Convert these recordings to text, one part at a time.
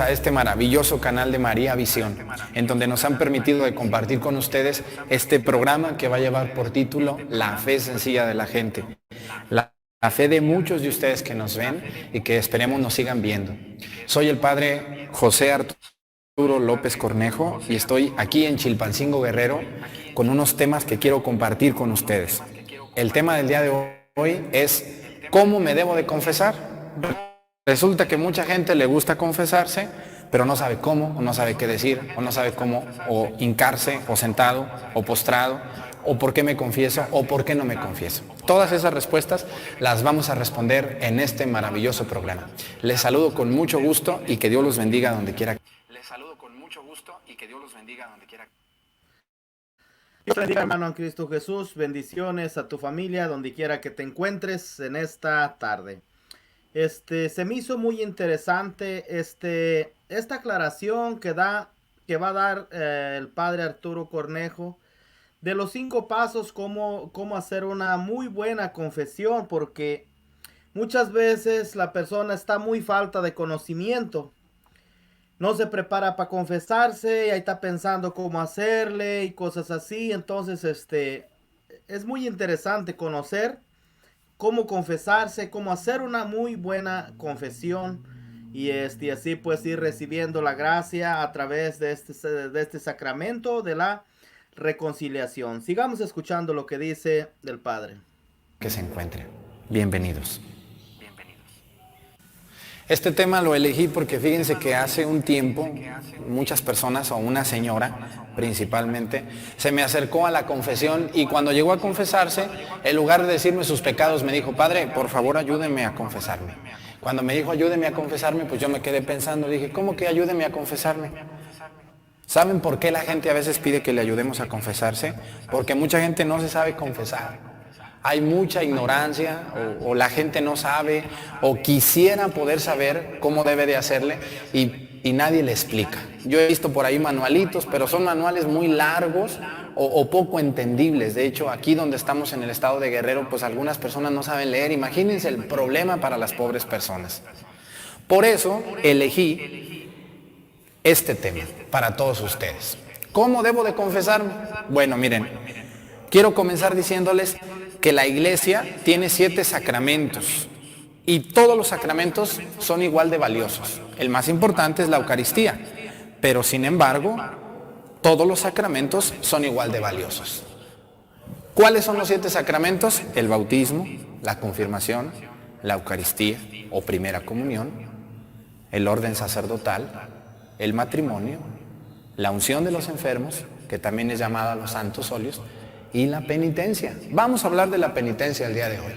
a este maravilloso canal de María Visión, en donde nos han permitido de compartir con ustedes este programa que va a llevar por título La fe sencilla de la gente. La fe de muchos de ustedes que nos ven y que esperemos nos sigan viendo. Soy el padre José Arturo López Cornejo y estoy aquí en Chilpancingo, Guerrero, con unos temas que quiero compartir con ustedes. El tema del día de hoy es ¿cómo me debo de confesar? Resulta que mucha gente le gusta confesarse, pero no sabe cómo, o no sabe qué decir, o no sabe cómo, o hincarse, o sentado, o postrado, o por qué me confieso, o por qué no me confieso. Todas esas respuestas las vamos a responder en este maravilloso programa. Les saludo con mucho gusto y que Dios los bendiga donde quiera. Les saludo con mucho gusto y que Dios los bendiga donde quiera. Dios te bendiga, hermano en Cristo Jesús. Bendiciones a tu familia donde quiera que te encuentres en esta tarde. Se me hizo muy interesante esta aclaración que va a dar el padre Arturo Cornejo de los 5 pasos cómo hacer una muy buena confesión, porque muchas veces la persona está muy falta de conocimiento, no se prepara para confesarse y ahí está pensando cómo hacerle y cosas así. Entonces es muy interesante conocer cómo confesarse, cómo hacer una muy buena confesión y así pues ir recibiendo la gracia a través de este sacramento de la reconciliación. Sigamos escuchando lo que dice el Padre. Que se encuentren. Bienvenidos. Este tema lo elegí porque fíjense que hace un tiempo muchas personas, o una señora principalmente, se me acercó a la confesión y cuando llegó a confesarse, en lugar de decirme sus pecados, me dijo: Padre, por favor ayúdeme a confesarme. Cuando me dijo ayúdeme a confesarme, pues yo me quedé pensando, dije, ¿cómo que ayúdeme a confesarme? ¿Saben por qué la gente a veces pide que le ayudemos a confesarse? Porque mucha gente no se sabe confesar. Hay mucha ignorancia, o la gente no sabe, o quisiera poder saber cómo debe de hacerle y nadie le explica. Yo he visto por ahí manualitos, pero son manuales muy largos o poco entendibles. De hecho, aquí donde estamos en el estado de Guerrero, pues algunas personas no saben leer. Imagínense el problema para las pobres personas. Por eso elegí este tema para todos ustedes. ¿Cómo debo de confesarme? Bueno, miren, quiero comenzar diciéndoles que la iglesia tiene 7 sacramentos y todos los sacramentos son igual de valiosos. El más importante es la Eucaristía, pero sin embargo, todos los sacramentos son igual de valiosos. ¿Cuáles son los 7 sacramentos? El bautismo, la confirmación, la Eucaristía o primera comunión, el orden sacerdotal, el matrimonio, la unción de los enfermos, que también es llamada los santos óleos, y la penitencia. Vamos a hablar de la penitencia el día de hoy.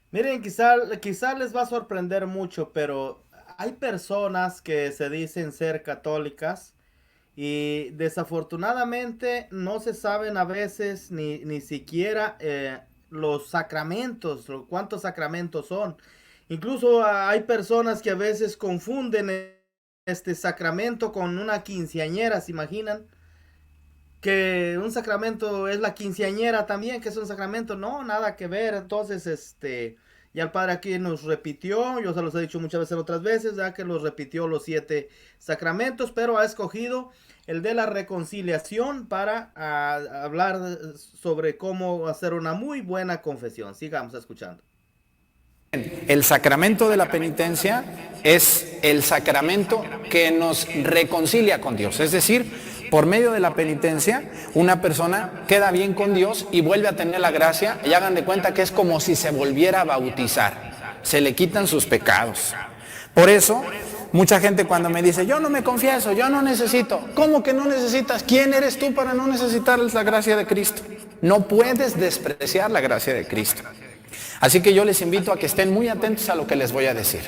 Miren, quizá les va a sorprender mucho, pero hay personas que se dicen ser católicas y desafortunadamente no se saben a veces ni siquiera los sacramentos, cuántos sacramentos son. Incluso hay personas que a veces confunden este sacramento con una quinceañera, ¿se imaginan? Que un sacramento es la quinceañera también, que es un sacramento. No, nada que ver. Entonces, ya el Padre aquí nos repitió, yo se los he dicho muchas veces otras veces, ya que los repitió los 7 sacramentos, pero ha escogido el de la reconciliación para hablar sobre cómo hacer una muy buena confesión. Sigamos escuchando. El sacramento de la penitencia es el sacramento que nos reconcilia con Dios, es decir, por medio de la penitencia, una persona queda bien con Dios y vuelve a tener la gracia, y hagan de cuenta que es como si se volviera a bautizar, se le quitan sus pecados. Por eso, mucha gente cuando me dice, yo no me confieso, yo no necesito. ¿Cómo que no necesitas? ¿Quién eres tú para no necesitar la gracia de Cristo? No puedes despreciar la gracia de Cristo. Así que yo les invito a que estén muy atentos a lo que les voy a decir.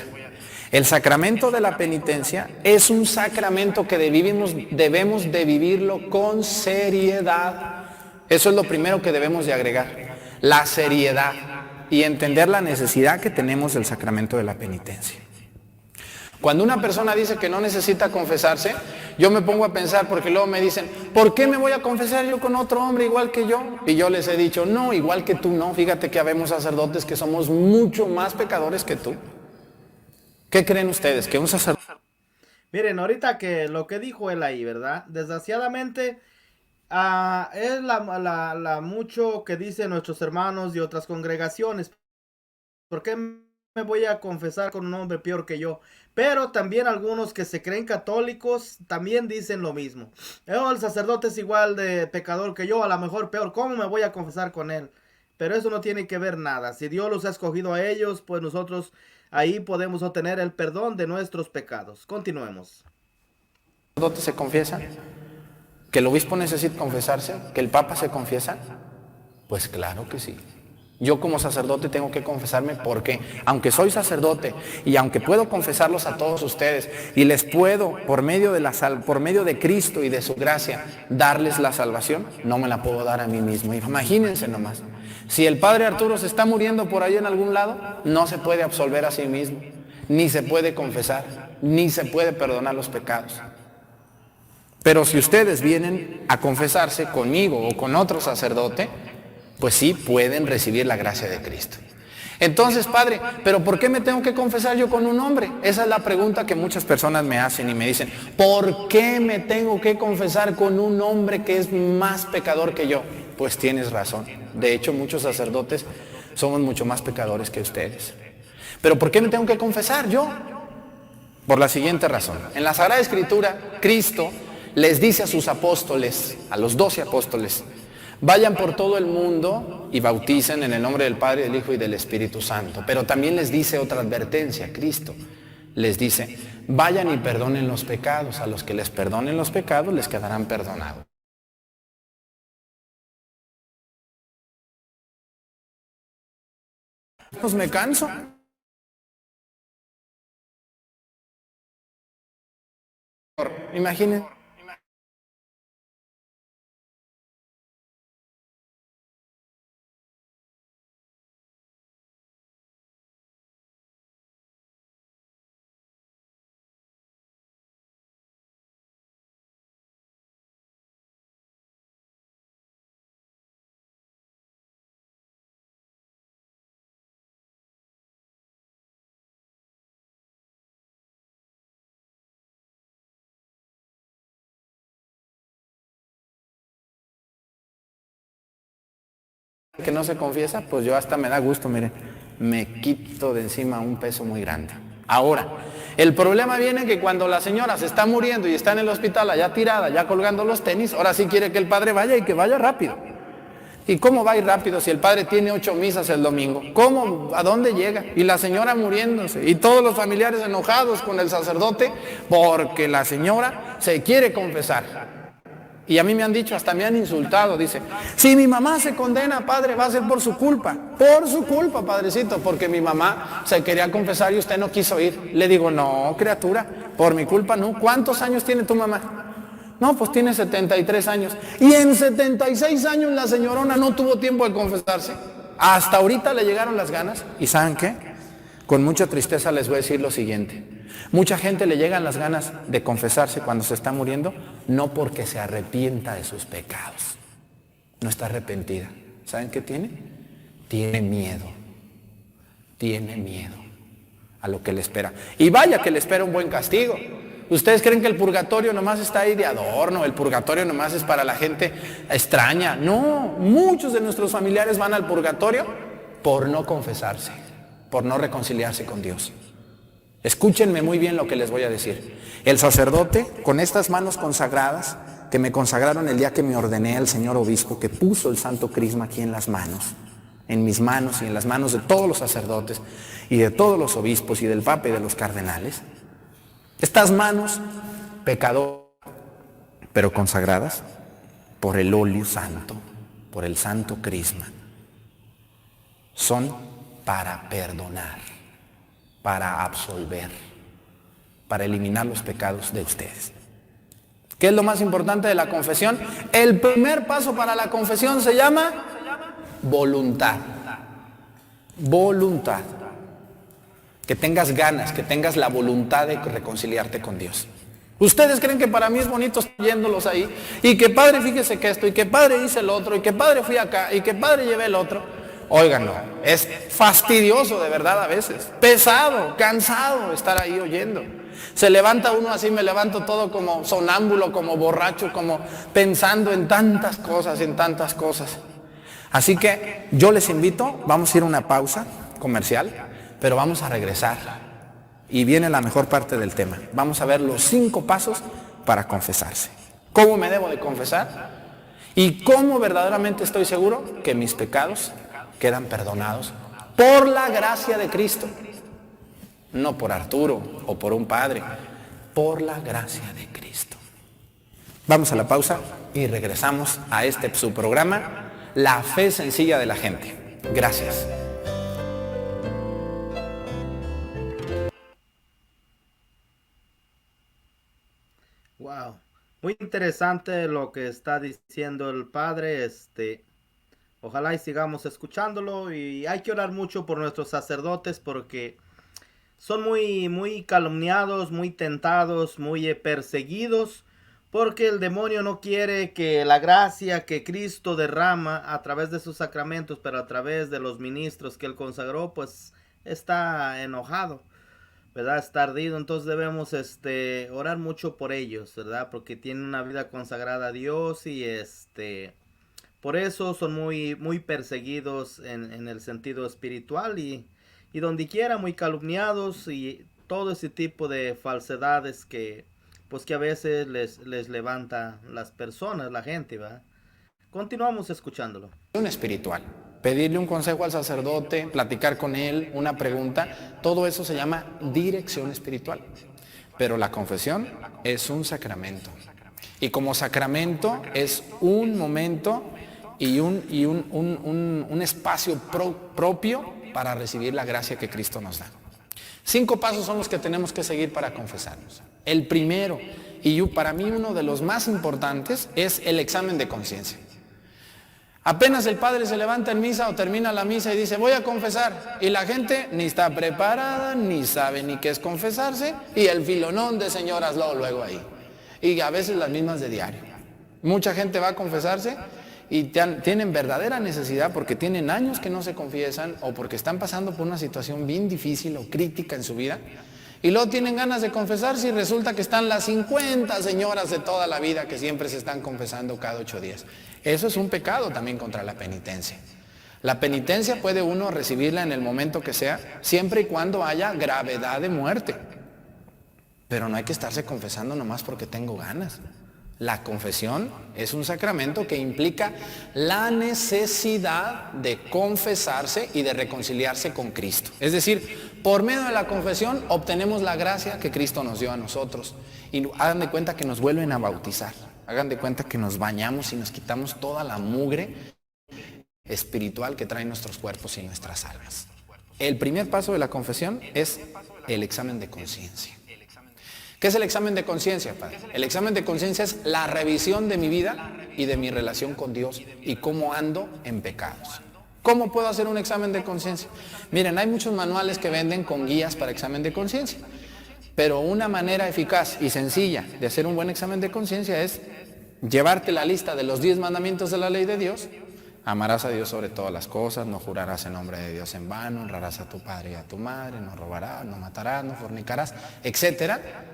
El sacramento de la penitencia es un sacramento que debemos de vivirlo con seriedad. Eso es lo primero que debemos de agregar, la seriedad y entender la necesidad que tenemos del sacramento de la penitencia. Cuando una persona dice que no necesita confesarse, yo me pongo a pensar, porque luego me dicen, ¿por qué me voy a confesar yo con otro hombre igual que yo? Y yo les he dicho, no, igual que tú no. Fíjate que habemos sacerdotes que somos mucho más pecadores que tú. ¿Qué creen ustedes? ¿Que un sacerdote? Miren, ahorita que lo que dijo él ahí, ¿verdad? Desgraciadamente, es la mucho que dicen nuestros hermanos de otras congregaciones. ¿Por qué me voy a confesar con un hombre peor que yo? Pero también algunos que se creen católicos también dicen lo mismo. El sacerdote es igual de pecador que yo, a lo mejor peor. ¿Cómo me voy a confesar con él? Pero eso no tiene que ver nada. Si Dios los ha escogido a ellos, pues nosotros ahí podemos obtener el perdón de nuestros pecados. Continuemos. ¿Sacerdote se confiesa? ¿Que el obispo necesita confesarse? ¿Que el papa se confiesa? Pues claro que sí. Yo como sacerdote tengo que confesarme porque, aunque soy sacerdote y aunque puedo confesarlos a todos ustedes y les puedo, por medio de Cristo y de su gracia, darles la salvación, no me la puedo dar a mí mismo. Imagínense nomás, si el padre Arturo se está muriendo por ahí en algún lado, no se puede absolver a sí mismo, ni se puede confesar, ni se puede perdonar los pecados. Pero si ustedes vienen a confesarse conmigo o con otro sacerdote, pues sí pueden recibir la gracia de Cristo. Entonces, padre, ¿pero por qué me tengo que confesar yo con un hombre? Esa es la pregunta que muchas personas me hacen y me dicen, ¿por qué me tengo que confesar con un hombre que es más pecador que yo? Pues tienes razón. De hecho, muchos sacerdotes somos mucho más pecadores que ustedes. ¿Pero por qué me tengo que confesar yo? Por la siguiente razón. En la Sagrada Escritura, Cristo les dice a sus apóstoles, a los 12 apóstoles, vayan por todo el mundo y bauticen en el nombre del Padre, del Hijo y del Espíritu Santo. Pero también les dice otra advertencia, Cristo les dice, vayan y perdonen los pecados. A los que les perdonen los pecados les quedarán perdonados. Pues me canso. Imaginen. Que no se confiesa, pues yo hasta me da gusto, miren, me quito de encima un peso muy grande. Ahora, el problema viene que cuando la señora se está muriendo y está en el hospital allá tirada, ya colgando los tenis, ahora sí quiere que el padre vaya y que vaya rápido. ¿Y cómo va a ir rápido si el padre tiene 8 misas el domingo? ¿Cómo? ¿A dónde llega? Y la señora muriéndose y todos los familiares enojados con el sacerdote porque la señora se quiere confesar. Y a mí me han dicho, hasta me han insultado, dice, si mi mamá se condena, padre, va a ser por su culpa, padrecito, porque mi mamá se quería confesar y usted no quiso ir. Le digo, no, criatura, por mi culpa no. ¿Cuántos años tiene tu mamá? No, pues tiene 73 años. Y en 76 años la señorona no tuvo tiempo de confesarse. Hasta ahorita le llegaron las ganas. ¿Y saben qué? Con mucha tristeza les voy a decir lo siguiente. Mucha gente le llegan las ganas de confesarse cuando se está muriendo, no porque se arrepienta de sus pecados. No está arrepentida. ¿Saben qué tiene? Tiene miedo. Tiene miedo a lo que le espera. Y vaya que le espera un buen castigo. ¿Ustedes creen que el purgatorio nomás está ahí de adorno? El purgatorio nomás es para la gente extraña. No, muchos de nuestros familiares van al purgatorio por no confesarse, por no reconciliarse con Dios. Escúchenme muy bien lo que les voy a decir. El sacerdote, con estas manos consagradas, que me consagraron el día que me ordené al señor obispo, que puso el santo crisma aquí en las manos, en mis manos y en las manos de todos los sacerdotes y de todos los obispos y del papa y de los cardenales, estas manos, pecadoras, pero consagradas por el óleo santo, por el santo crisma, son para perdonar, para absolver, para eliminar los pecados de ustedes. ¿Qué es lo más importante de la confesión? El primer paso para la confesión se llama voluntad. Voluntad. Que tengas ganas, que tengas la voluntad de reconciliarte con Dios. ¿Ustedes creen que para mí es bonito estar yéndolos ahí? Y que padre, fíjese que esto, y que padre hice el otro, y que padre fui acá, y que padre llevé el otro. Óiganlo, es fastidioso de verdad a veces, pesado, cansado estar ahí oyendo. Se levanta uno así, me levanto todo como sonámbulo, como borracho, como pensando en tantas cosas, en tantas cosas. Así que yo les invito, vamos a ir a una pausa comercial, pero vamos a regresar. Y viene la mejor parte del tema. Vamos a ver los 5 pasos para confesarse. ¿Cómo me debo de confesar? Y cómo verdaderamente estoy seguro que mis pecados quedan perdonados por la gracia de Cristo. No por Arturo o por un padre, por la gracia de Cristo. Vamos a la pausa y regresamos a este su programa, La Fe Sencilla de la Gente. Gracias. Wow, muy interesante lo que está diciendo el padre. Ojalá y sigamos escuchándolo, y hay que orar mucho por nuestros sacerdotes porque son muy calumniados, muy tentados, muy perseguidos, porque el demonio no quiere que la gracia que Cristo derrama a través de sus sacramentos, pero a través de los ministros que él consagró, pues está enojado, ¿verdad? Está ardido. Entonces debemos orar mucho por ellos, ¿verdad? Porque tienen una vida consagrada a Dios, y por eso son muy perseguidos en el sentido espiritual, y donde quiera muy calumniados, y todo ese tipo de falsedades que pues que a veces les levanta las personas, la gente, ¿verdad? Continuamos escuchándolo. Espiritual. Pedirle un consejo al sacerdote, platicar con él, una pregunta, todo eso se llama dirección espiritual. Pero la confesión es un sacramento. Y como sacramento es un momento y un espacio propio para recibir la gracia que Cristo nos da. 5 pasos son los que tenemos que seguir para confesarnos. El primero, y para mí uno de los más importantes, es el examen de conciencia. Apenas el padre se levanta en misa o termina la misa y dice, voy a confesar, y la gente ni está preparada, ni sabe ni qué es confesarse, y el filonón de señoras luego ahí. Y a veces las mismas de diario. Mucha gente va a confesarse y tienen verdadera necesidad porque tienen años que no se confiesan, o porque están pasando por una situación bien difícil o crítica en su vida, y luego tienen ganas de confesarse y resulta que están las 50 señoras de toda la vida que siempre se están confesando cada 8 días. Eso es un pecado también contra la penitencia. La penitencia puede uno recibirla en el momento que sea, siempre y cuando haya gravedad de muerte. Pero no hay que estarse confesando nomás porque tengo ganas. La confesión es un sacramento que implica la necesidad de confesarse y de reconciliarse con Cristo. Es decir, por medio de la confesión obtenemos la gracia que Cristo nos dio a nosotros. Y hagan de cuenta que nos vuelven a bautizar. Hagan de cuenta que nos bañamos y nos quitamos toda la mugre espiritual que traen nuestros cuerpos y nuestras almas. El primer paso de la confesión es el examen de conciencia. ¿Qué es el examen de conciencia, padre? El examen de conciencia es la revisión de mi vida y de mi relación con Dios y cómo ando en pecados. ¿Cómo puedo hacer un examen de conciencia? Miren, hay muchos manuales que venden con guías para examen de conciencia, pero una manera eficaz y sencilla de hacer un buen examen de conciencia es llevarte la lista de los 10 mandamientos de la ley de Dios. Amarás a Dios sobre todas las cosas, no jurarás en nombre de Dios en vano, honrarás a tu padre y a tu madre, no robarás, no matarás, no fornicarás, etcétera.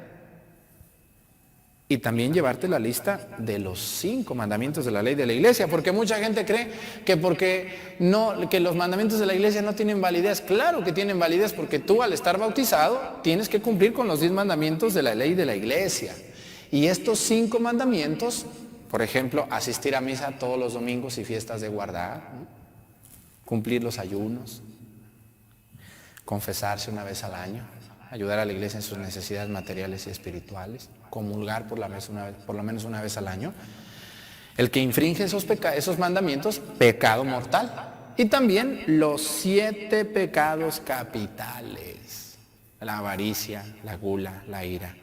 Y también llevarte la lista de los 5 mandamientos de la ley de la iglesia, porque mucha gente cree que los mandamientos de la iglesia no tienen validez. Claro que tienen validez, porque tú al estar bautizado tienes que cumplir con los 10 mandamientos de la ley de la iglesia. Y estos 5 mandamientos, por ejemplo, asistir a misa todos los domingos y fiestas de guardar, ¿no? Cumplir los ayunos, confesarse una vez al año, ayudar a la iglesia en sus necesidades materiales y espirituales, comulgar por lo menos una vez al año. El que infringe esos mandamientos, pecado mortal. Y también los 7 pecados capitales: la avaricia, la gula, la ira.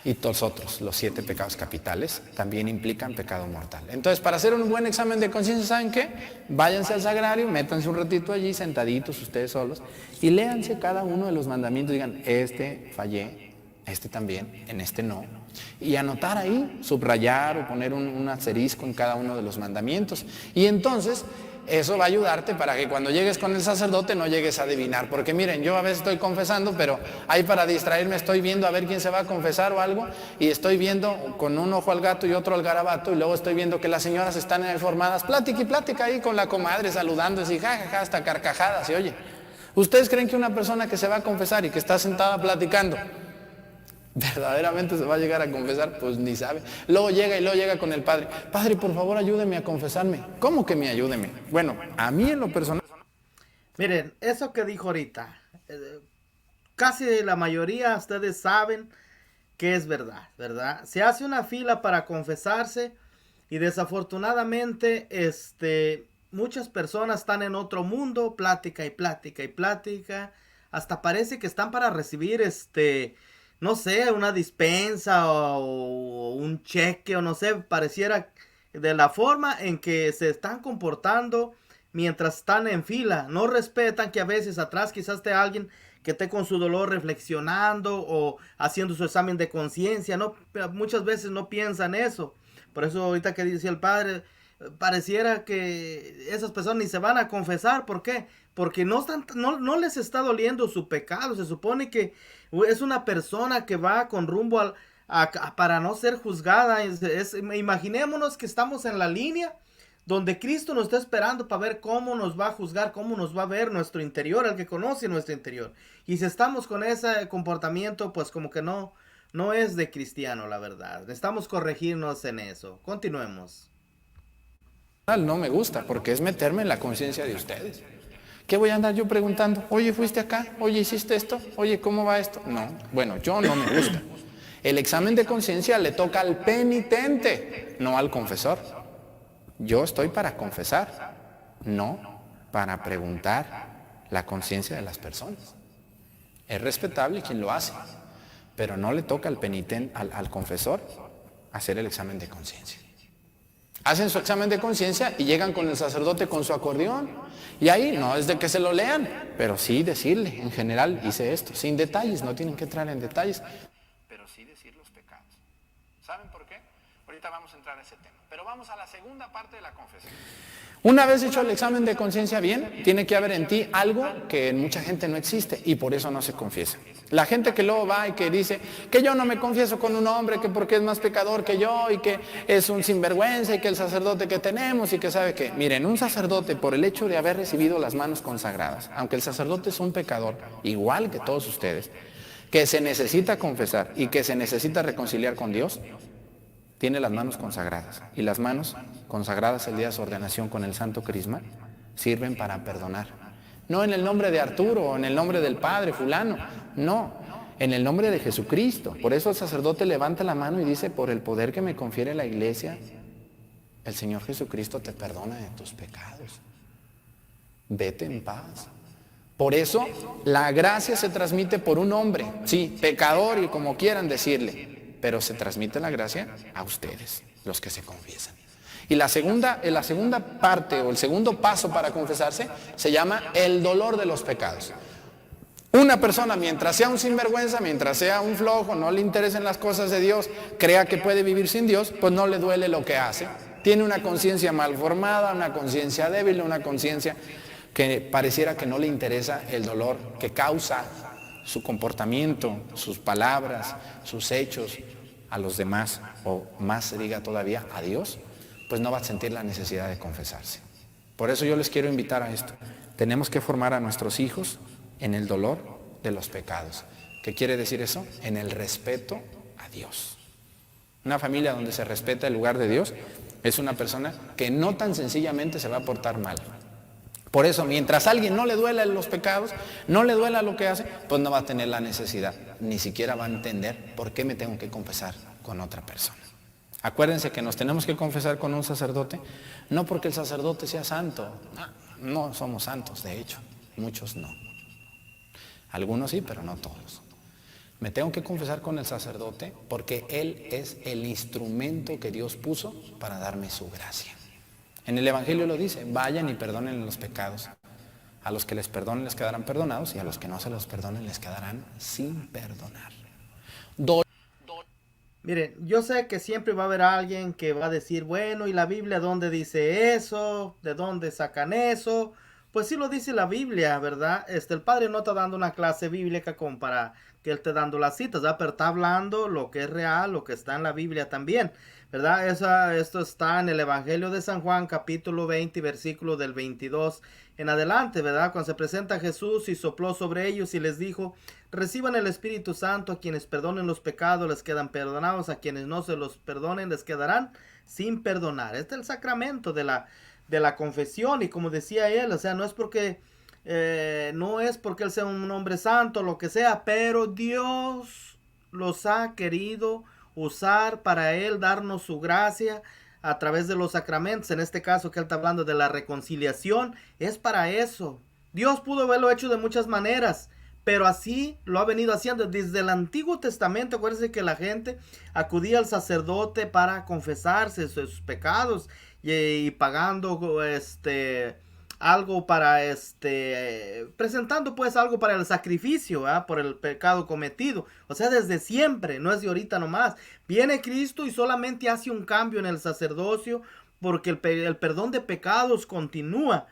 Y todos otros, los 7 pecados capitales, también implican pecado mortal. Entonces, para hacer un buen examen de conciencia, ¿saben qué? Váyanse al sagrario, métanse un ratito allí, sentaditos ustedes solos, y léanse cada uno de los mandamientos. Digan, este fallé, este también, en este no. Y anotar ahí, subrayar o poner un asterisco en cada uno de los mandamientos. Y entonces, Eso va a ayudarte para que cuando llegues con el sacerdote no llegues a adivinar. Porque miren, yo a veces estoy confesando, pero ahí para distraerme estoy viendo a ver quién se va a confesar o algo. Y estoy viendo con un ojo al gato y otro al garabato. Y luego estoy viendo que las señoras están formadas, plática y plática ahí con la comadre, saludando, y jajaja, hasta carcajadas. Y oye, ¿ustedes creen que una persona que se va a confesar y que está sentada platicando verdaderamente se va a llegar a confesar? Pues ni sabe. Luego llega con el padre. Padre, por favor, ayúdeme a confesarme. ¿Cómo que me ayúdeme? Bueno, a mí en lo personal. Miren, eso que dijo ahorita, casi la mayoría de ustedes saben que es verdad, ¿verdad? Se hace una fila para confesarse y desafortunadamente, muchas personas están en otro mundo, plática y plática y plática. Hasta parece que están para recibir, no sé, una dispensa o un cheque o no sé, pareciera de la forma en que se están comportando mientras están en fila. No respetan que a veces atrás quizás esté alguien que esté con su dolor reflexionando o haciendo su examen de conciencia. No, muchas veces no piensan eso. Por eso ahorita que dice el padre, pareciera que esas personas ni se van a confesar. ¿Por qué? Porque no les está doliendo su pecado. Se supone que es una persona que va con rumbo para no ser juzgada. Imaginémonos que estamos en la línea donde Cristo nos está esperando para ver cómo nos va a juzgar, cómo nos va a ver nuestro interior, el que conoce nuestro interior. Y si estamos con ese comportamiento, pues como que no es de cristiano, la verdad. Necesitamos corregirnos en eso. Continuemos. No me gusta porque es meterme en la conciencia de ustedes. ¿Qué voy a andar yo preguntando? Oye, ¿fuiste acá? Oye, ¿hiciste esto? Oye, ¿cómo va esto? No, bueno, yo no me gusta. El examen de conciencia le toca al penitente, no al confesor. Yo estoy para confesar, no para preguntar la conciencia de las personas. Es respetable quien lo hace, pero no le toca al penitente, al confesor, hacer el examen de conciencia. Hacen su examen de conciencia y llegan con el sacerdote con su acordeón. Y ahí no es de que se lo lean, pero sí decirle, en general hice esto, sin detalles, no tienen que entrar en detalles, pero sí decir los pecados. ¿Saben por qué? Ahorita vamos a entrar a ese tema, pero vamos a la segunda parte de la confesión. Una vez hecho el examen de conciencia bien, tiene que haber en ti algo que en mucha gente no existe y por eso no se confiesa. La gente que luego va y que dice que yo no me confieso con un hombre, que porque es más pecador que yo y que es un sinvergüenza y que el sacerdote que tenemos y que sabe que, miren, un sacerdote por el hecho de haber recibido las manos consagradas, aunque el sacerdote es un pecador, igual que todos ustedes, que se necesita confesar y que se necesita reconciliar con Dios, tiene las manos consagradas. Y las manos consagradas el día de su ordenación con el Santo Crisma sirven para perdonar. No en el nombre de Arturo o en el nombre del Padre fulano, no, en el nombre de Jesucristo. Por eso el sacerdote levanta la mano y dice, por el poder que me confiere la iglesia, el Señor Jesucristo te perdona de tus pecados. Vete en paz. Por eso la gracia se transmite por un hombre, sí, pecador y como quieran decirle, pero se transmite la gracia a ustedes, los que se confiesan. Y la segunda parte o el segundo paso para confesarse se llama el dolor de los pecados. Una persona, mientras sea un sinvergüenza, mientras sea un flojo, no le interesen las cosas de Dios, crea que puede vivir sin Dios, pues no le duele lo que hace. Tiene una conciencia mal formada, una conciencia débil, una conciencia que pareciera que no le interesa el dolor que causa su comportamiento, sus palabras, sus hechos a los demás, o más se diga todavía a Dios, pues no va a sentir la necesidad de confesarse. Por eso yo les quiero invitar a esto. Tenemos que formar a nuestros hijos en el dolor de los pecados. ¿Qué quiere decir eso? En el respeto a Dios. Una familia donde se respeta el lugar de Dios es una persona que no tan sencillamente se va a portar mal. Por eso, mientras a alguien no le duela los pecados, no le duela lo que hace, pues no va a tener la necesidad, ni siquiera va a entender por qué me tengo que confesar con otra persona. Acuérdense que nos tenemos que confesar con un sacerdote, no porque el sacerdote sea santo, no somos santos, de hecho, muchos no. Algunos sí, pero no todos. Me tengo que confesar con el sacerdote porque él es el instrumento que Dios puso para darme su gracia. En el Evangelio lo dice, vayan y perdonen los pecados. A los que les perdonen les quedarán perdonados y a los que no se los perdonen les quedarán sin perdonar. Miren, yo sé que siempre va a haber alguien que va a decir, bueno, ¿y la Biblia dónde dice eso? ¿De dónde sacan eso? Pues sí lo dice la Biblia, ¿verdad? El padre no está dando una clase bíblica como para que él esté dando las citas, ¿verdad? Pero está hablando lo que es real, lo que está en la Biblia también, ¿verdad? Esto está en el Evangelio de San Juan, capítulo 20, versículo del 22 en adelante, ¿verdad? Cuando se presenta Jesús y sopló sobre ellos y les dijo, reciban el Espíritu Santo, a quienes perdonen los pecados les quedan perdonados, a quienes no se los perdonen les quedarán sin perdonar. Este es el sacramento de la confesión, y como decía él, o sea, no es porque él sea un hombre santo, lo que sea, pero Dios los ha querido usar para él darnos su gracia a través de los sacramentos. En este caso que él está hablando de la reconciliación, es para eso. Dios pudo haberlo hecho de muchas maneras, pero así lo ha venido haciendo desde el Antiguo Testamento. Acuérdense que la gente acudía al sacerdote para confesarse sus pecados y pagando algo para presentando pues algo para el sacrificio, ¿eh? Por el pecado cometido. O sea, desde siempre, no es de ahorita nomás. Viene Cristo y solamente hace un cambio en el sacerdocio porque el perdón de pecados continúa.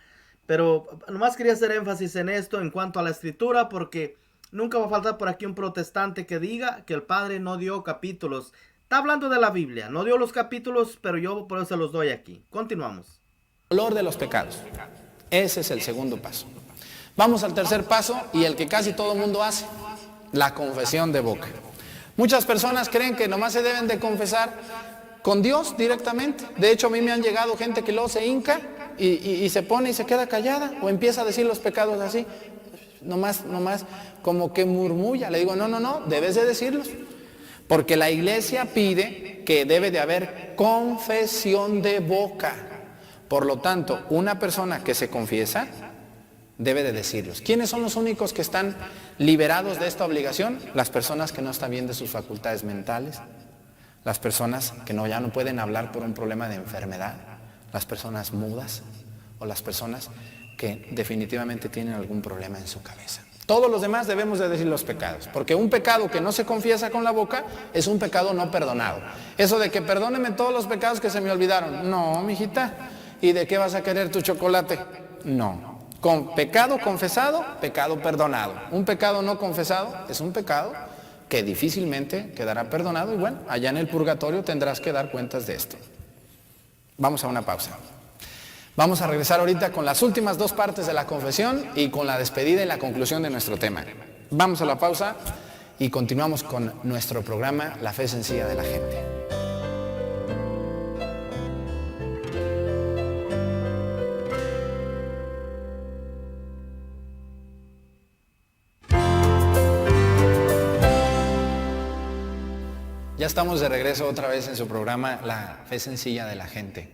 Pero nomás quería hacer énfasis en esto en cuanto a la escritura, porque nunca va a faltar por aquí un protestante que diga que el Padre no dio capítulos. Está hablando de la Biblia, no dio los capítulos, pero yo por eso se los doy aquí. Continuamos. Dolor de los pecados. Ese es el segundo paso. Vamos al tercer paso, y el que casi todo el mundo hace, la confesión de boca. Muchas personas creen que nomás se deben de confesar con Dios directamente. De hecho, a mí me han llegado gente que luego se hinca y se pone y se queda callada, o empieza a decir los pecados así, nomás como que murmulla. Le digo, no, debes de decirlos, porque la iglesia pide que debe de haber confesión de boca. Por lo tanto, una persona que se confiesa debe de decirlos. ¿Quiénes son los únicos que están liberados de esta obligación? Las personas que no están bien de sus facultades mentales, las personas que ya no pueden hablar por un problema de enfermedad, las personas mudas, o las personas que definitivamente tienen algún problema en su cabeza. Todos los demás debemos de decir los pecados, porque un pecado que no se confiesa con la boca es un pecado no perdonado. Eso de que perdóneme todos los pecados que se me olvidaron, no, mijita. ¿Y de qué vas a querer tu chocolate? No. Con pecado confesado, pecado perdonado. Un pecado no confesado es un pecado que difícilmente quedará perdonado, y bueno, allá en el purgatorio tendrás que dar cuentas de esto. Vamos a una pausa. Vamos a regresar ahorita con las últimas dos partes de la confesión y con la despedida y la conclusión de nuestro tema. Vamos a la pausa y continuamos con nuestro programa La Fe Sencilla de la Gente. Ya estamos de regreso otra vez en su programa La Fe Sencilla de la Gente.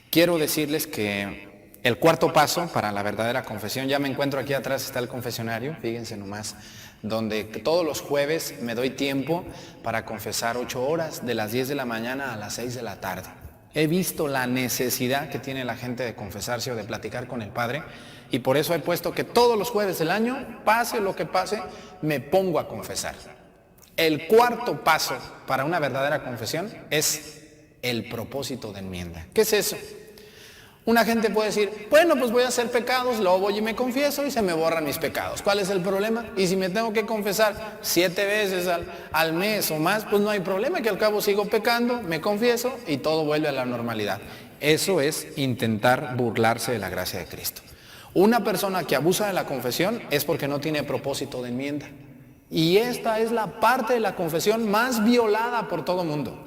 Quiero decirles que el cuarto paso para la verdadera confesión, ya me encuentro aquí atrás, está el confesionario, fíjense nomás, donde todos los jueves me doy tiempo para confesar 8 horas, de las 10 de la mañana a las 6 de la tarde. He visto la necesidad que tiene la gente de confesarse o de platicar con el Padre, y por eso he puesto que todos los jueves del año, pase lo que pase, me pongo a confesar. El cuarto paso para una verdadera confesión es el propósito de enmienda. ¿Qué es eso? Una gente puede decir, bueno, pues voy a hacer pecados, luego voy y me confieso y se me borran mis pecados. ¿Cuál es el problema? Y si me tengo que confesar 7 veces al mes o más, pues no hay problema, que al cabo sigo pecando, me confieso y todo vuelve a la normalidad. Eso es intentar burlarse de la gracia de Cristo. Una persona que abusa de la confesión es porque no tiene propósito de enmienda. Y esta es la parte de la confesión más violada por todo mundo.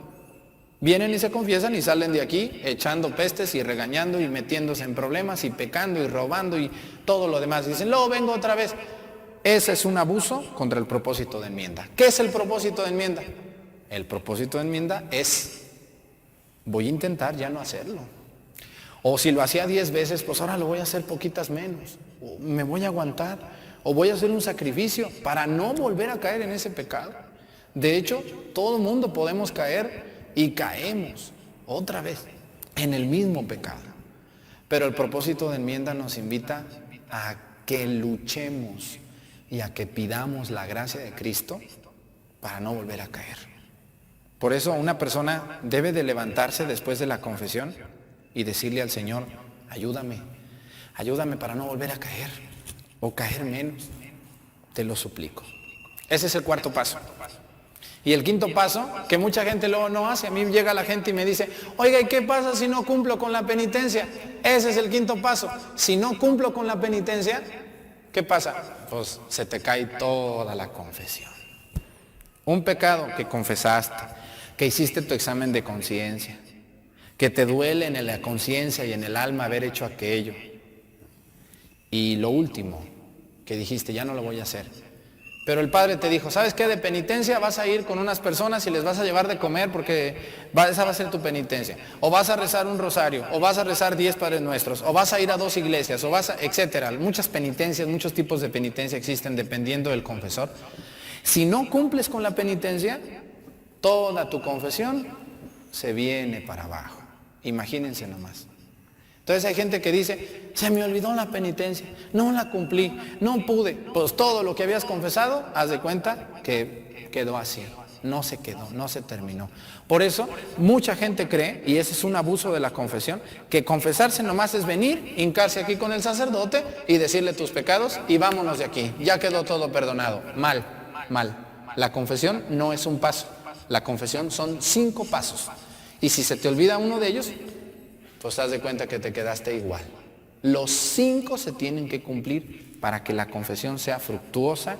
Vienen y se confiesan y salen de aquí echando pestes y regañando y metiéndose en problemas y pecando y robando y todo lo demás. Dicen, luego vengo otra vez. Ese es un abuso contra el propósito de enmienda. ¿Qué es el propósito de enmienda? El propósito de enmienda es, voy a intentar ya no hacerlo. O si lo hacía 10 veces, pues ahora lo voy a hacer poquitas menos. O me voy a aguantar. O voy a hacer un sacrificio para no volver a caer en ese pecado. De hecho, todo el mundo podemos caer y caemos otra vez en el mismo pecado. Pero el propósito de enmienda nos invita a que luchemos y a que pidamos la gracia de Cristo para no volver a caer. Por eso una persona debe de levantarse después de la confesión y decirle al Señor, ayúdame, ayúdame para no volver a caer o caer menos, te lo suplico. Ese es el cuarto paso. Y el quinto paso, que mucha gente luego no hace, a mí llega la gente y me dice, oiga, ¿y qué pasa si no cumplo con la penitencia? Ese es el quinto paso. Si no cumplo con la penitencia, ¿qué pasa? Pues se te cae toda la confesión. Un pecado que confesaste, que hiciste tu examen de conciencia, que te duele en la conciencia y en el alma haber hecho aquello. Y lo último, que dijiste, ya no lo voy a hacer. Pero el Padre te dijo, ¿sabes qué? De penitencia vas a ir con unas personas y les vas a llevar de comer porque esa va a ser tu penitencia. O vas a rezar un rosario, o vas a rezar 10 Padres Nuestros, o vas a ir a 2 iglesias, o etcétera. Muchas penitencias, muchos tipos de penitencia existen dependiendo del confesor. Si no cumples con la penitencia, toda tu confesión se viene para abajo. Imagínense nomás. Entonces hay gente que dice, se me olvidó la penitencia, no la cumplí, no pude. Pues todo lo que habías confesado, haz de cuenta que quedó así, no se quedó, no se terminó. Por eso mucha gente cree, y ese es un abuso de la confesión, que confesarse nomás es venir, hincarse aquí con el sacerdote y decirle tus pecados y vámonos de aquí, ya quedó todo perdonado. Mal, mal. La confesión no es un paso, la confesión son 5 pasos. Y si se te olvida uno de ellos, pues haz de cuenta que te quedaste igual. Los 5 se tienen que cumplir para que la confesión sea fructuosa,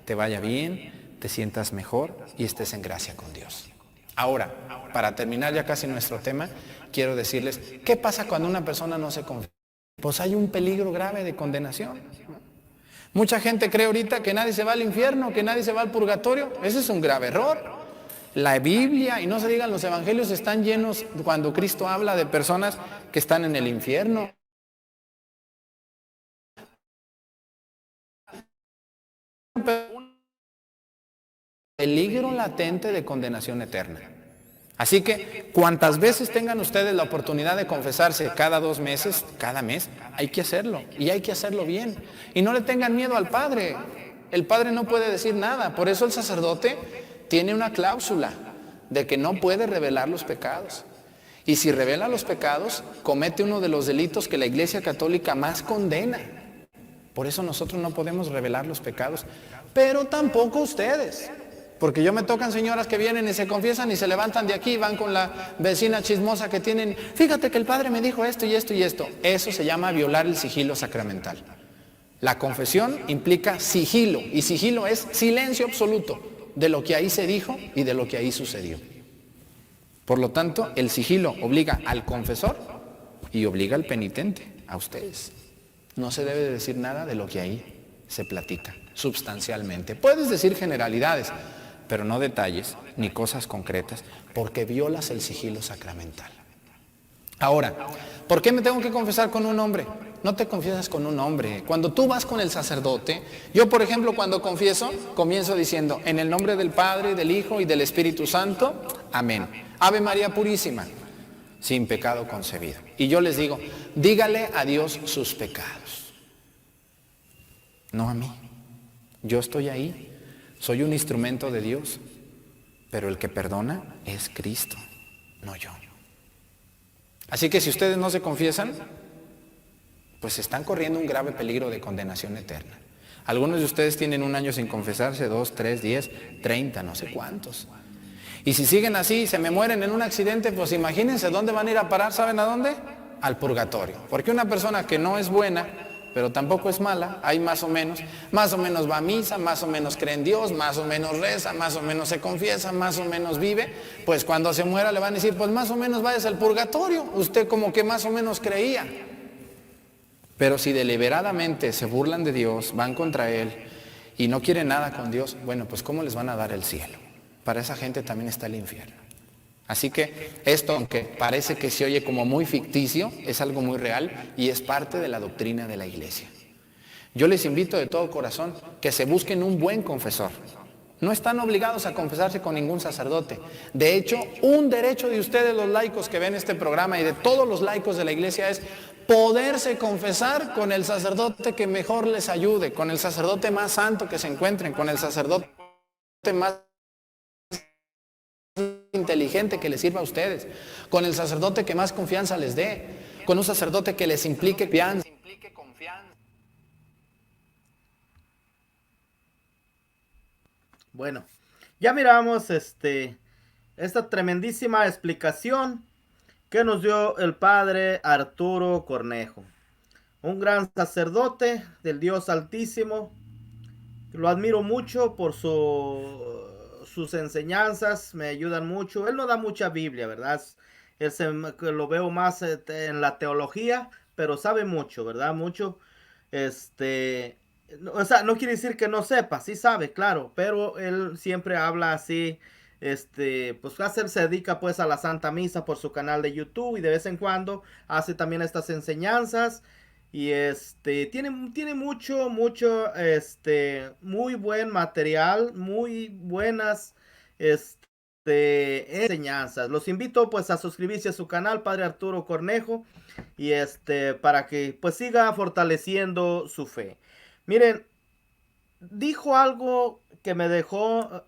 te vaya bien, te sientas mejor y estés en gracia con Dios. Ahora, para terminar ya casi nuestro tema, quiero decirles, ¿qué pasa cuando una persona no se confiesa? Pues hay un peligro grave de condenación. Mucha gente cree ahorita que nadie se va al infierno, que nadie se va al purgatorio. Ese es un grave error. La Biblia, y no se digan los evangelios, están llenos cuando Cristo habla de personas que están en el infierno. Peligro latente de condenación eterna. Así que cuantas veces tengan ustedes la oportunidad de confesarse, cada 2 meses, cada mes, hay que hacerlo, y hay que hacerlo bien. Y no le tengan miedo al Padre. El Padre no puede decir nada. Por eso el sacerdote tiene una cláusula de que no puede revelar los pecados. Y si revela los pecados, comete uno de los delitos que la Iglesia Católica más condena. Por eso nosotros no podemos revelar los pecados, pero tampoco ustedes. Porque me tocan señoras que vienen y se confiesan y se levantan de aquí y van con la vecina chismosa que tienen, fíjate que el Padre me dijo esto y esto y esto. Eso se llama violar el sigilo sacramental. La confesión implica sigilo, y sigilo es silencio absoluto de lo que ahí se dijo y de lo que ahí sucedió. Por lo tanto, el sigilo obliga al confesor y obliga al penitente, a ustedes. No se debe decir nada de lo que ahí se platica, sustancialmente. Puedes decir generalidades, pero no detalles ni cosas concretas, porque violas el sigilo sacramental. Ahora, ¿por qué me tengo que confesar con un hombre? No te confiesas con un hombre. Cuando tú vas con el sacerdote, yo por ejemplo cuando confieso, comienzo diciendo, en el nombre del Padre, del Hijo y del Espíritu Santo, amén. Ave María Purísima, sin pecado concebido. Y yo les digo, dígale a Dios sus pecados. No a mí. Yo estoy ahí, soy un instrumento de Dios, pero el que perdona es Cristo, no yo. Así que si ustedes no se confiesan, pues están corriendo un grave peligro de condenación eterna. Algunos de ustedes tienen 1 año sin confesarse, 2, 3, 10, 30, no sé cuántos. Y si siguen así y se me mueren en un accidente, pues imagínense dónde van a ir a parar, ¿saben a dónde? Al purgatorio. Porque una persona que no es buena, pero tampoco es mala, hay más o menos va a misa, más o menos cree en Dios, más o menos reza, más o menos se confiesa, más o menos vive, pues cuando se muera le van a decir, pues más o menos vayas al purgatorio, usted como que más o menos creía. Pero si deliberadamente se burlan de Dios, van contra Él y no quieren nada con Dios, bueno, pues ¿cómo les van a dar el cielo? Para esa gente también está el infierno. Así que esto, aunque parece que se oye como muy ficticio, es algo muy real y es parte de la doctrina de la Iglesia. Yo les invito de todo corazón que se busquen un buen confesor. No están obligados a confesarse con ningún sacerdote. De hecho, un derecho de ustedes los laicos que ven este programa y de todos los laicos de la Iglesia es poderse confesar con el sacerdote que mejor les ayude, con el sacerdote más santo que se encuentren, con el sacerdote más inteligente que les sirva a ustedes, con el sacerdote que más confianza les dé, con un sacerdote que les implique confianza. Bueno, ya miramos esta tremendísima explicación que nos dio el padre Arturo Cornejo, un gran sacerdote del Dios Altísimo. Lo admiro mucho por sus enseñanzas, me ayudan mucho. Él no da mucha Biblia, ¿verdad? Lo veo más en la teología, pero sabe mucho, ¿verdad? Mucho. O sea, no quiere decir que no sepa, sí sabe, claro, pero él siempre habla así, pues se dedica pues a la Santa Misa por su canal de YouTube y de vez en cuando hace también estas enseñanzas y tiene mucho, muy buen material, muy buenas, enseñanzas. Los invito pues a suscribirse a su canal, Padre Arturo Cornejo, y para que pues siga fortaleciendo su fe. Miren, dijo algo que me dejó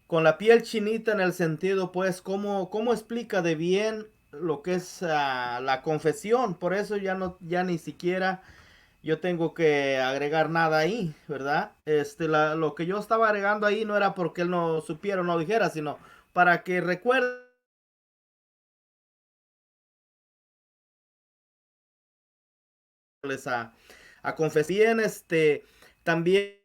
con la piel chinita en el sentido, pues, cómo explica de bien lo que es la confesión. Por eso ya ni siquiera yo tengo que agregar nada ahí, ¿verdad? Lo que yo estaba agregando ahí no era porque él no supiera o no dijera, sino para que recuerde a confesión, también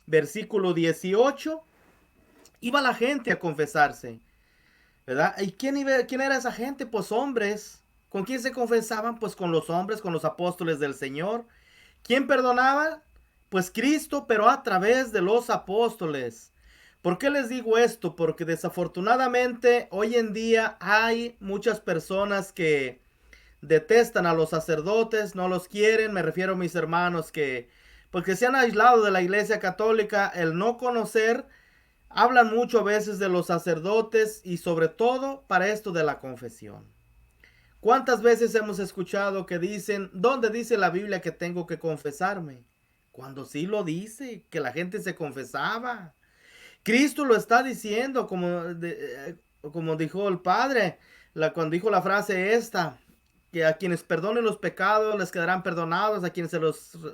versículo 18, iba la gente a confesarse, ¿verdad? ¿Y quién era esa gente? Pues hombres. ¿Con quién se confesaban? Pues con los hombres, con los apóstoles del Señor. ¿Quién perdonaba? Pues Cristo, pero a través de los apóstoles. ¿Por qué les digo esto? Porque desafortunadamente hoy en día hay muchas personas que detestan a los sacerdotes, no los quieren. Me refiero a mis hermanos porque se han aislado de la Iglesia Católica, el no conocer. Hablan mucho a veces de los sacerdotes y sobre todo para esto de la confesión. ¿Cuántas veces hemos escuchado que dicen, ¿dónde dice la Biblia que tengo que confesarme? Cuando sí lo dice, que la gente se confesaba. Cristo lo está diciendo, como dijo el Padre, cuando dijo la frase esta, que a quienes perdonen los pecados les quedarán perdonados, a quienes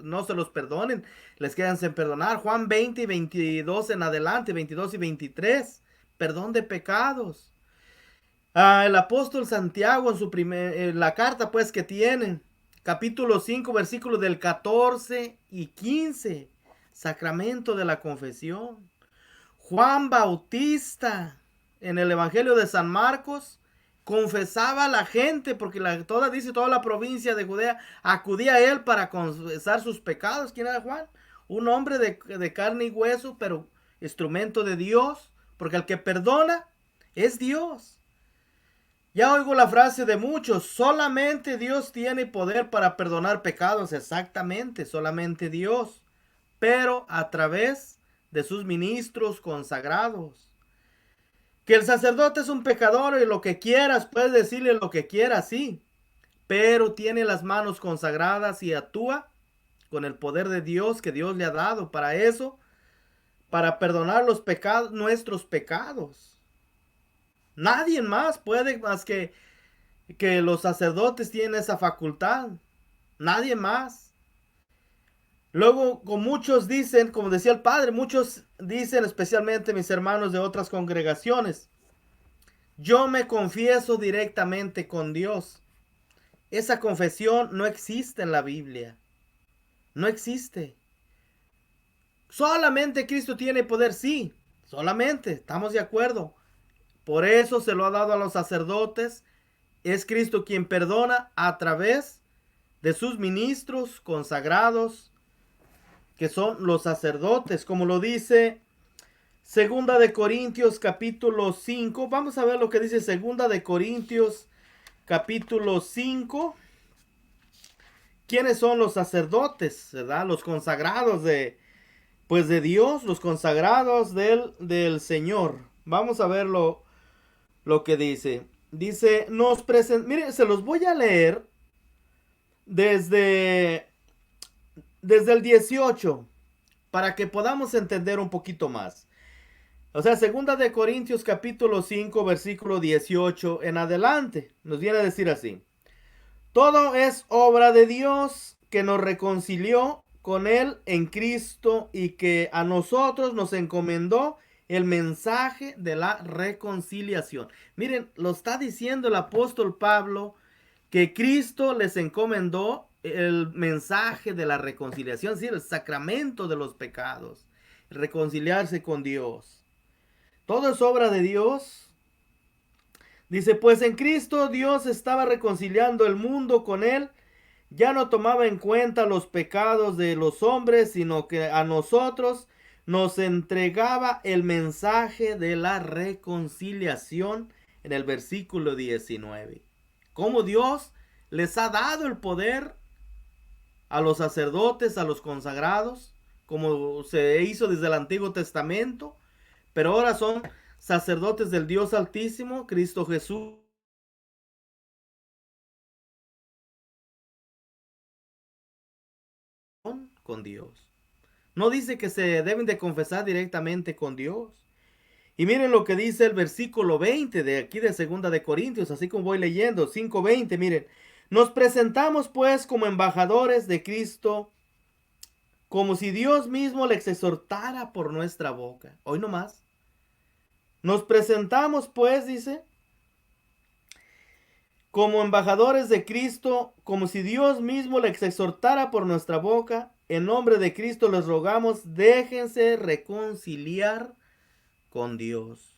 no se los perdonen les quedan sin perdonar. Juan 20 y 22 en adelante, 22 y 23, perdón de pecados. El apóstol Santiago en la carta pues que tiene, capítulo 5, versículos del 14 y 15, sacramento de la confesión. Juan Bautista en el Evangelio de San Marcos confesaba a la gente, porque toda la provincia de Judea acudía a él para confesar sus pecados. ¿Quién era Juan? Un hombre de carne y hueso, pero instrumento de Dios, porque el que perdona es Dios. Ya oigo la frase de muchos, solamente Dios tiene poder para perdonar pecados. Exactamente, solamente Dios, pero a través de sus ministros consagrados. Que el sacerdote es un pecador y lo que quieras, puedes decirle lo que quieras, sí, pero tiene las manos consagradas y actúa con el poder de Dios que Dios le ha dado para eso, para perdonar los pecados, nuestros pecados. Nadie más puede más que los sacerdotes tienen esa facultad. Nadie más. Luego, con muchos dicen, como decía el padre, muchos dicen, especialmente mis hermanos de otras congregaciones, yo me confieso directamente con Dios. Esa confesión no existe en la Biblia. No existe. Solamente Cristo tiene poder, sí. Solamente, estamos de acuerdo. Por eso se lo ha dado a los sacerdotes. Es Cristo quien perdona a través de sus ministros consagrados, que son los sacerdotes, como lo dice Segunda de Corintios capítulo 5. Vamos a ver lo que dice Segunda de Corintios capítulo 5. ¿Quiénes son los sacerdotes? ¿Verdad? Los consagrados de Dios, los consagrados del Señor. Vamos a ver lo que dice. Dice, miren, se los voy a leer desde desde el 18, para que podamos entender un poquito más. O sea, segunda de Corintios capítulo 5, versículo 18 en adelante, nos viene a decir así: todo es obra de Dios que nos reconcilió con Él en Cristo y que a nosotros nos encomendó el mensaje de la reconciliación. Miren, lo está diciendo el apóstol Pablo, que Cristo les encomendó el mensaje de la reconciliación, es decir, el sacramento de los pecados, reconciliarse con Dios. Todo es obra de Dios. Dice, pues en Cristo Dios estaba reconciliando el mundo con Él. Ya no tomaba en cuenta los pecados de los hombres, sino que a nosotros nos entregaba el mensaje de la reconciliación en el versículo 19. Cómo Dios les ha dado el poder a los sacerdotes, a los consagrados, como se hizo desde el Antiguo Testamento, pero ahora son sacerdotes del Dios Altísimo, Cristo Jesús, con Dios. No dice que se deben de confesar directamente con Dios. Y miren lo que dice el versículo 20 de aquí de Segunda de Corintios, así como voy leyendo, 5:20, miren. Nos presentamos pues como embajadores de Cristo, como si Dios mismo les exhortara por nuestra boca. Hoy no más. Nos presentamos pues, dice, como embajadores de Cristo, como si Dios mismo les exhortara por nuestra boca. En nombre de Cristo les rogamos, déjense reconciliar con Dios.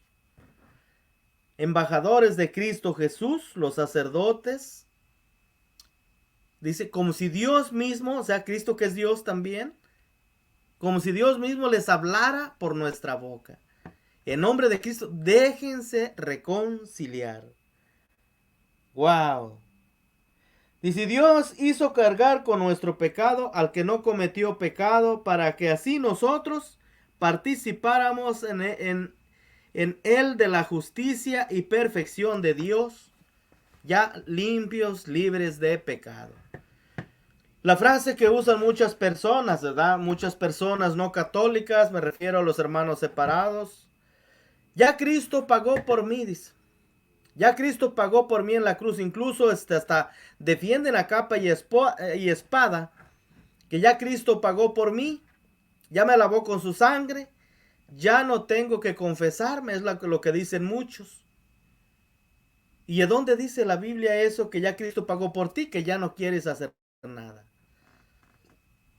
Embajadores de Cristo Jesús, los sacerdotes, dice, como si Dios mismo, o sea, Cristo que es Dios también, como si Dios mismo les hablara por nuestra boca. En nombre de Cristo, déjense reconciliar. Wow. Dice, Dios hizo cargar con nuestro pecado al que no cometió pecado, para que así nosotros participáramos en él de la justicia y perfección de Dios, ya limpios, libres de pecado. La frase que usan muchas personas, ¿verdad? Muchas personas no católicas, me refiero a los hermanos separados. Ya Cristo pagó por mí, dice. Ya Cristo pagó por mí en la cruz. Incluso hasta defienden a capa y espada que ya Cristo pagó por mí. Ya me lavó con su sangre. Ya no tengo que confesarme, es lo que dicen muchos. ¿Y de dónde dice la Biblia eso? Que ya Cristo pagó por ti, que ya no quieres hacer nada.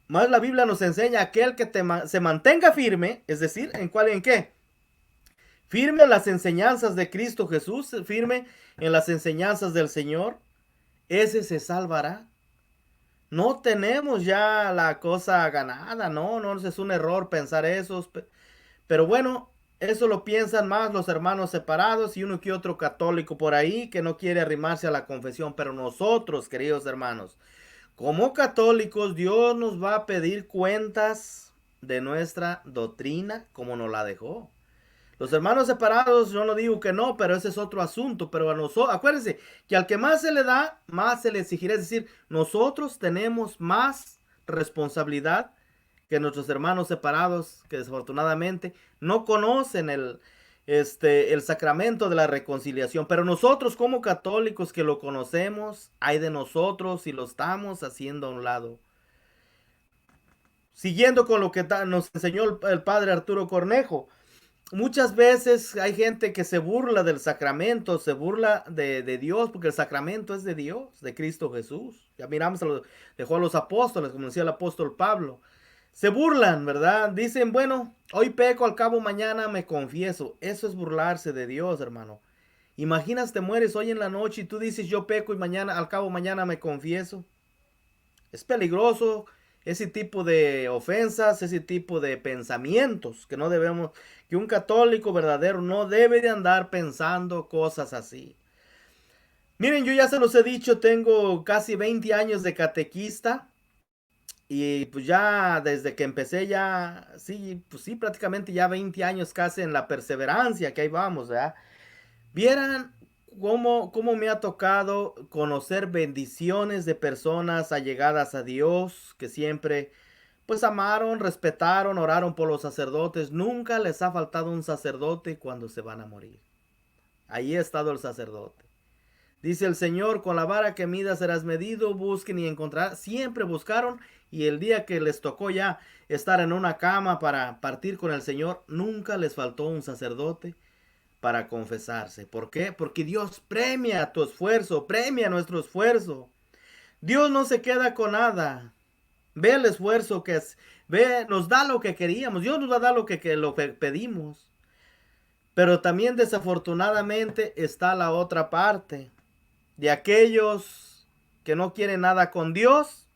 Más la Biblia nos enseña aquel que se mantenga firme, es decir, ¿en qué? Firme en las enseñanzas de Cristo Jesús, firme en las enseñanzas del Señor, ese se salvará. No tenemos ya la cosa ganada, no es un error pensar eso, pero bueno, eso lo piensan más los hermanos separados y uno que otro católico por ahí que no quiere arrimarse a la confesión. Pero nosotros, queridos hermanos, como católicos, Dios nos va a pedir cuentas de nuestra doctrina como nos la dejó. Los hermanos separados, yo no digo que no, pero ese es otro asunto. Pero a nosotros, acuérdense que al que más se le da, más se le exigirá. Es decir, nosotros tenemos más responsabilidad que nuestros hermanos separados, que desafortunadamente no conocen el sacramento de la reconciliación. Pero nosotros como católicos que lo conocemos, hay de nosotros y lo estamos haciendo a un lado. Siguiendo con lo que nos enseñó el padre Arturo Cornejo. Muchas veces hay gente que se burla del sacramento, se burla de Dios, porque el sacramento es de Dios, de Cristo Jesús. Ya miramos, dejó a los apóstoles, como decía el apóstol Pablo. Se burlan, ¿verdad? Dicen, bueno, hoy peco, al cabo mañana me confieso. Eso es burlarse de Dios, hermano. Imaginas, te mueres hoy en la noche y tú dices, yo peco y mañana, al cabo mañana me confieso. Es peligroso ese tipo de ofensas, ese tipo de pensamientos que no debemos, que un católico verdadero no debe de andar pensando cosas así. Miren, yo ya se los he dicho, tengo casi 20 años de catequista y pues ya desde que empecé ya, sí, pues sí, prácticamente ya 20 años casi en la perseverancia, que ahí vamos, ¿verdad? Vieran cómo me ha tocado conocer bendiciones de personas allegadas a Dios, que siempre pues amaron, respetaron, oraron por los sacerdotes. Nunca les ha faltado un sacerdote cuando se van a morir. Ahí ha estado el sacerdote. Dice el Señor, con la vara que midas serás medido, busquen y encontrarán. Siempre buscaron, y el día que les tocó ya estar en una cama para partir con el Señor, nunca les faltó un sacerdote para confesarse. ¿Por qué? Porque Dios premia tu esfuerzo, premia nuestro esfuerzo. Dios no se queda con nada. Ve el esfuerzo que es, ve, nos da lo que queríamos. Dios nos va a dar lo que pedimos. Pero también desafortunadamente está la otra parte de aquellos que no quieren nada con Dios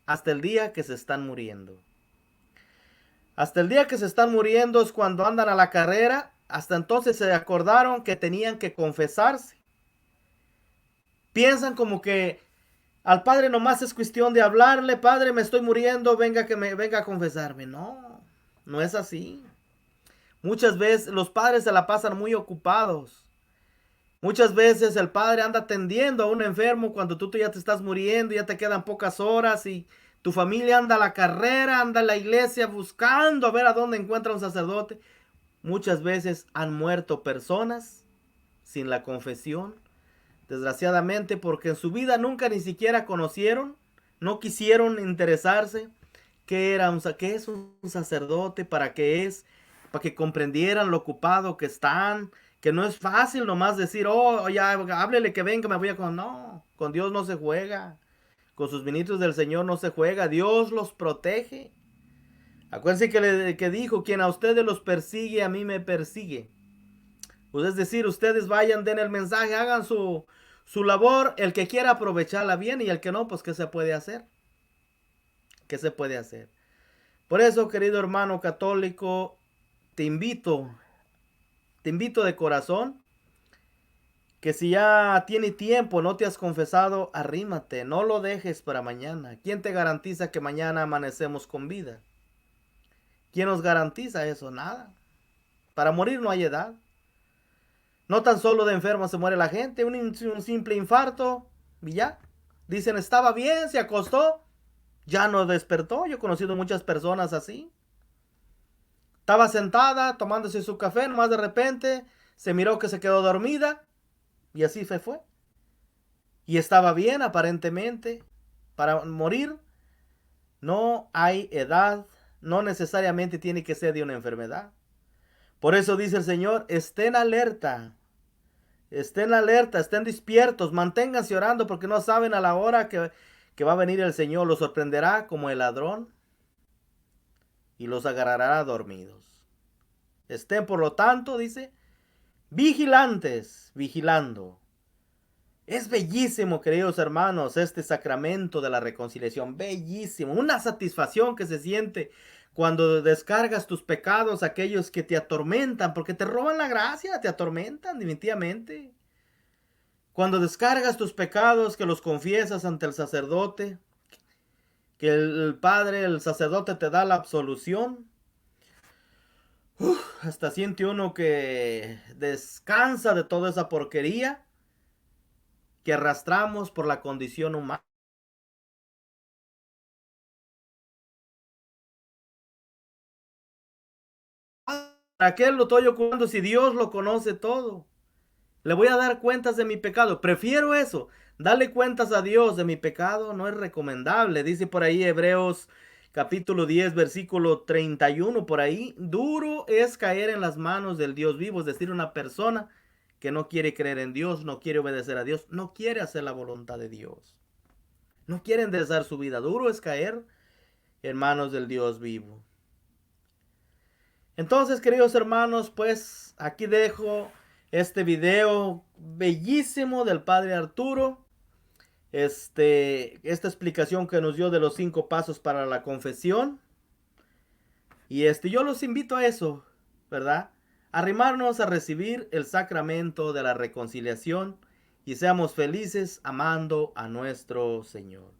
hasta el día que se están muriendo. Hasta el día que se están muriendo es cuando andan a la carrera. Hasta entonces se acordaron que tenían que confesarse. Piensan como que al Padre nomás es cuestión de hablarle: Padre, me estoy muriendo, venga a confesarme. No, no es así. Muchas veces los padres se la pasan muy ocupados. Muchas veces el padre anda atendiendo a un enfermo cuando tú ya te estás muriendo, ya te quedan pocas horas y tu familia anda a la carrera, anda a la iglesia buscando a ver a dónde encuentra un sacerdote. Muchas veces han muerto personas sin la confesión, desgraciadamente, porque en su vida nunca ni siquiera conocieron, no quisieron interesarse qué es un sacerdote, para qué es, para que comprendieran lo ocupado que están, que no es fácil nomás decir: oh, ya, háblele que venga, me voy a... No, con Dios no se juega. Con sus ministros del Señor no se juega. Dios los protege. Acuérdense que dijo: quien a ustedes los persigue, a mí me persigue. Pues es decir, ustedes vayan, den el mensaje, hagan su labor. El que quiera aprovecharla bien, y el que no, pues ¿qué se puede hacer? ¿Qué se puede hacer? Por eso, querido hermano católico, te invito de corazón, que si ya tiene tiempo, no te has confesado, arrímate, no lo dejes para mañana. ¿Quién te garantiza que mañana amanecemos con vida? ¿Quién nos garantiza eso? Nada. Para morir no hay edad. No tan solo de enfermo se muere la gente, un simple infarto y ya. Dicen, estaba bien, se acostó, ya no despertó. Yo he conocido muchas personas así. Estaba sentada tomándose su café, nomás de repente se miró que se quedó dormida y así fue. Y estaba bien aparentemente. Para morir no hay edad, no necesariamente tiene que ser de una enfermedad. Por eso dice el Señor: estén alerta, estén despiertos, manténganse orando, porque no saben a la hora que va a venir el Señor. Los sorprenderá como el ladrón y los agarrará dormidos. Estén, por lo tanto, dice, vigilantes, vigilando. Es bellísimo, queridos hermanos, este sacramento de la reconciliación. Bellísimo. Una satisfacción que se siente cuando descargas tus pecados, aquellos que te atormentan, porque te roban la gracia, te atormentan definitivamente. Cuando descargas tus pecados, que los confiesas ante el sacerdote, que el Padre, el sacerdote, te da la absolución. Hasta siente uno que descansa de toda esa porquería que arrastramos por la condición humana. ¿Para qué lo estoy ocupando si Dios lo conoce todo? Le voy a dar cuentas de mi pecado. Prefiero eso. Darle cuentas a Dios de mi pecado no es recomendable. Dice por ahí Hebreos capítulo 10, versículo 31, por ahí: duro es caer en las manos del Dios vivo. Es decir, una persona que no quiere creer en Dios, no quiere obedecer a Dios, no quiere hacer la voluntad de Dios, no quiere enderezar su vida. Duro es caer en manos del Dios vivo. Entonces, queridos hermanos, pues aquí dejo este video bellísimo del Padre Arturo. Esta explicación que nos dio de los 5 pasos para la confesión. Y yo los invito a eso, ¿verdad? Arrimarnos a recibir el sacramento de la reconciliación y seamos felices amando a nuestro Señor.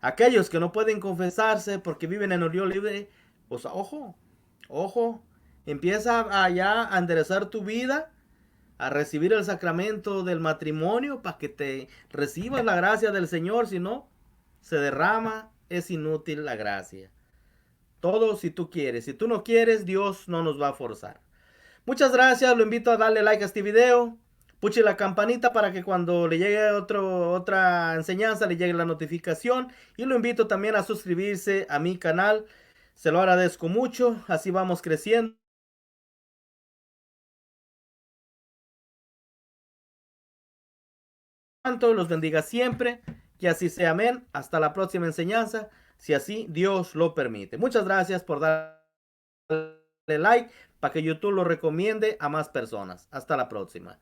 Aquellos que no pueden confesarse porque viven en unión libre, pues ojo, empieza allá a enderezar tu vida, a recibir el sacramento del matrimonio para que te recibas la gracia del Señor. Si no, se derrama, es inútil la gracia. Todo si tú quieres. Si tú no quieres, Dios no nos va a forzar. Muchas gracias. Lo invito a darle like a este video. Puche la campanita para que cuando le llegue otra enseñanza le llegue la notificación. Y lo invito también a suscribirse a mi canal. Se lo agradezco mucho. Así vamos creciendo. Los bendiga siempre. Que así sea. Amén. Hasta la próxima enseñanza. Si así Dios lo permite. Muchas gracias por darle like para que YouTube lo recomiende a más personas. Hasta la próxima.